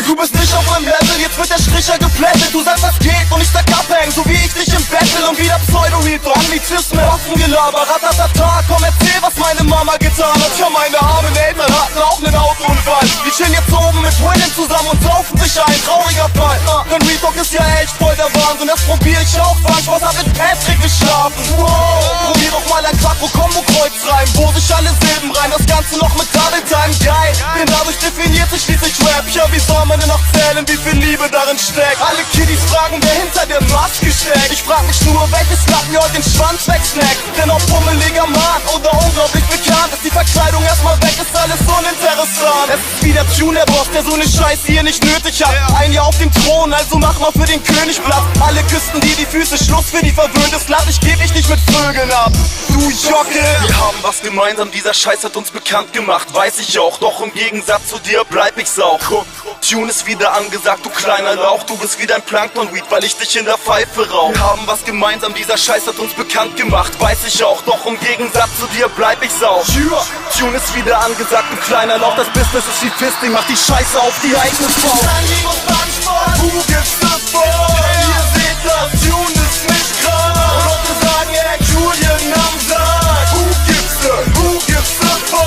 Du bist nicht auf meinem Level, jetzt wird der Stricher geplättet. Du sagst, was geht und ich sag abhängen, so wie ich dich im Battle. Und wieder Pseudo-Reto, Anglizismen, Waffengelaber, ratatata. Komm, erzähl, was meine Mama getan hat. Ja, meine armen Eltern hatten auch nen Autounfall. Die chillen jetzt oben mit Willen zusammen und saufen sich ein. Trauriger Fall, denn Retalk ist ja echt voll der Wahnsinn. Das probier ich auch, Spaß hab mit Patrick geschlafen. Wow, probier doch mal ein Quattro-Kombo-Kreuz rein, wo sich alle Silben rein, das Ganze noch mit Double Time, geil. Denn dadurch definiert sich schließlich Rap. Ja, wie soll man denn noch zählen, wie viel Liebe darin steckt? Alle Kiddies fragen, wer hinter der Maske steckt. Ich frag mich nur, welches Lapp mir heute den Schwanz wegsnackt. Denn ob pummeliger Mann oder unglaublich bekannt, ist die Verkleidung erstmal weg, ist alles uninteressant. Es ist wie der Tune, der Boss, der so ne Scheiße hier nicht nötig hat. Ein Jahr auf dem Thron, also mach mal für den König Platz. Alle küssten dir die Füße, Schluss für die verwöhntes Land. Ich geb dich nicht mit Vögeln ab, du Jocke. Wir haben was gemeinsam, dieser Scheiß hat uns bekannt gemacht, weiß ich auch. Doch im Gegensatz zu dir bleib ich sauch. Tune ist wieder angesagt, du kleiner Lauch. Du bist wieder ein Plankton-Weed, weil ich dich in der Pfeife rauch. Wir haben was gemeinsam, dieser Scheiß hat uns bekannt gemacht, weiß ich auch. Doch im Gegensatz zu dir bleib ich sauch. Tune ist wieder angesagt, du kleiner Lauch. Das Business ist wie Fisting, mach die Scheiße auf die eigene Faust. Du gibst es vor, ihr seht das, Tune ist nicht krass. Und Leute sagen, ey, Julian am Sack. Who gives a fuck?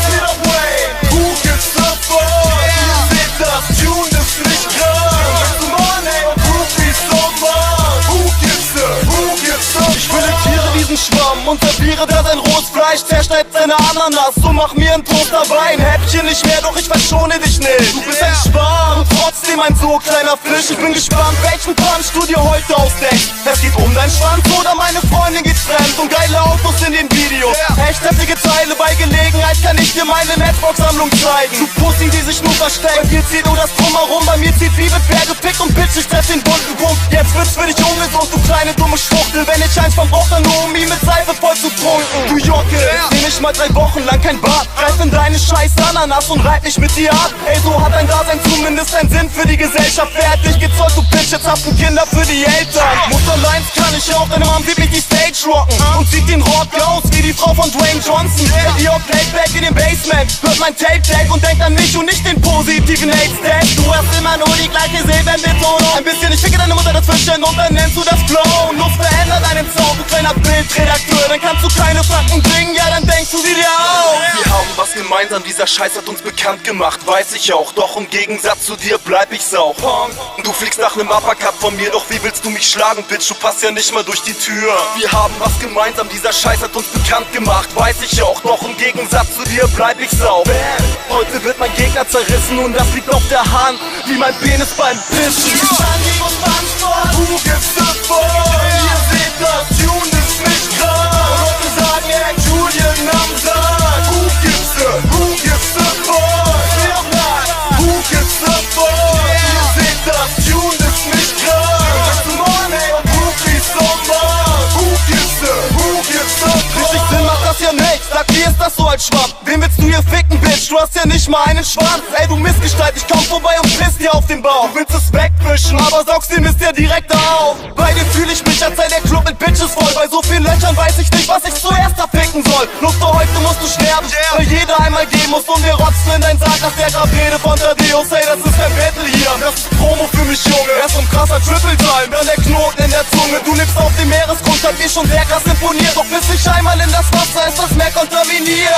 Sit up, wait. Who gives a fuck? Ihr seht das, Tune ist nicht krass. Come on, ey, Groupies so much. Who gives a Ich filetiere diesen Schwamm und serviere da sein rohes Fleisch. Zerschneid seine Ananas, so mach mir ein Toaster Wein. Häppchen nicht mehr, doch ich verschone dich nicht. Du bist ein Schwarm und trotzdem ein so kleiner Fisch. Ich bin gespannt, welchen Punch du dir heute ausdenkst. Es geht um deinen Schwanz oder meine Freundin geht fremd. Und geile Autos in den Videos, echt heftige Teile. Bei Gelegenheit kann ich dir meine Netbox-Sammlung zeigen. Du Pussy, die sich nur versteckt. Bei dir zieht nur das Drumherum, bei mir zieht wie mit Bär gepickt. Und Bitch, ich treff den bunten Punkt. Jetzt wird's für dich ungesund, du kleine dumme Schwuchtel. Wenn ich eins vom Brauch, dann nur um ihn mit Seife voll zu trunken. Du Jocke, nehm ich mal 3 Wochen lang kein Bad. Greif in deine scheiß Ananas und reib mich mit dir ab. Ey, so hat dein Dasein zumindest einen Sinn für die Gesellschaft. Fertig gezollt, du Bitch, jetzt hast du Kinder für die Eltern. Mutterleins kann ich auch, deine Mom sieht mich die Stage rocken und zieht den Rock aus wie die Frau von Dwayne Johnson. Ihr Playback in dem Basement, hört mein Tape-Deck und denkt an mich und nicht den positiven Hate-Stack. Du hast immer nur die gleiche Silbenbetonung. Ein bisschen, ich ficke deine Mutter dazwischen und dann nennst du das Flow. Lust verändert deinen Sound, du kleiner Bildredakteur. Dann kannst du keine Franken bringen, ja dann denkst du sie dir auf. Wir haben was gemeinsam, dieser Scheiß hat uns bekannt gemacht, weiß ich auch. Doch im Gegensatz zu dir bleib ich sauch. Du fliegst nach nem Uppercut von mir, doch wie willst du mich schlagen, Bitch? Du passt ja nicht mal durch die Tür. Wir haben was gemeinsam, dieser Scheiß hat uns bekannt gemacht, weiß ich auch. Doch im Gegensatz zu dir bleib ich sauch. Heute wird mein Gegner zerrissen und das liegt auf der Hand, wie mein Penis beim Pissen. Who gives a fuck? Ihr seht das, Tune ist nicht krass. Und Leute sagen, ey, Julian am Sack. Who gives a fuck? Who gives a fuck? Ihr seht das, Tune ist nicht krass. Come on, ey, Groupies so much. Who gives a fuck? Richtig Sinn macht das ja nicht. Sag, wie ist das so als Schwamm? Wen willst du hier ficken, Bitch? Du hast ja nicht mal einen Schwanz. Ey, du Missgestalt, ich komm vorbei und piss dir auf den Bauch. Du willst es wegwischen, aber saugst den Mist ja direkt auf. Bei dir fühl ich mich, als sei der Club mit Bitches voll. Bei so vielen Löchern weiß ich nicht, was ich zuerst abficken soll. Lust du heute musst du sterben, weil jeder einmal gehen muss. Und wir rotzen in dein Sarg nach der Grabrede von Thaddeus. Hey, das ist kein Battle hier, das ist Promo für mich, Junge. Er ist so ein krasser Triple-Time, dann der Knoten in der Zunge. Du lebst auf dem Meeresgrund, hat mir schon sehr krass imponiert. Doch bis ich einmal in das Wasser ist das Meer kontaminiert.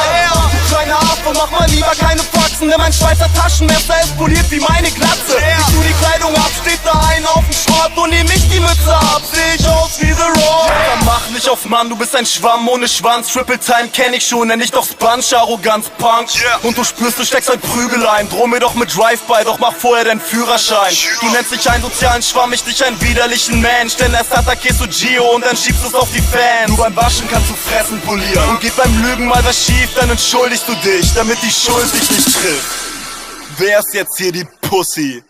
Du kleiner Affe, mach mal lieber keine Faxen, denn mein Schweizer Taschenmesser explodiert wie meine Glatze. Ich tu die Kleidung ab, steht da ein auf dem Schrott und nehm ich die Mütze ab, seh ich aus wie The Rock. Dann mach nicht auf Mann, du bist ein Schwamm ohne Schwanz. Triple Time kenn ich schon, nenn ich doch Sponge, Arroganz, Punk. Und du spürst, du steckst ein Prügel ein. Droh mir doch mit Drive-By, doch mach vorher deinen Führerschein. Du nennst dich einen sozialen Schwamm, ich dich einen widerlichen Mensch. Denn erst attackierst du Gio und dann schiebst du's auf die Fans. Du beim Waschen kannst du Fressen polieren. Und geht beim Lügen mal was schief, dann entschuldigst du dich, damit die Schuld dich nicht trifft. Wer ist jetzt hier die Pussy?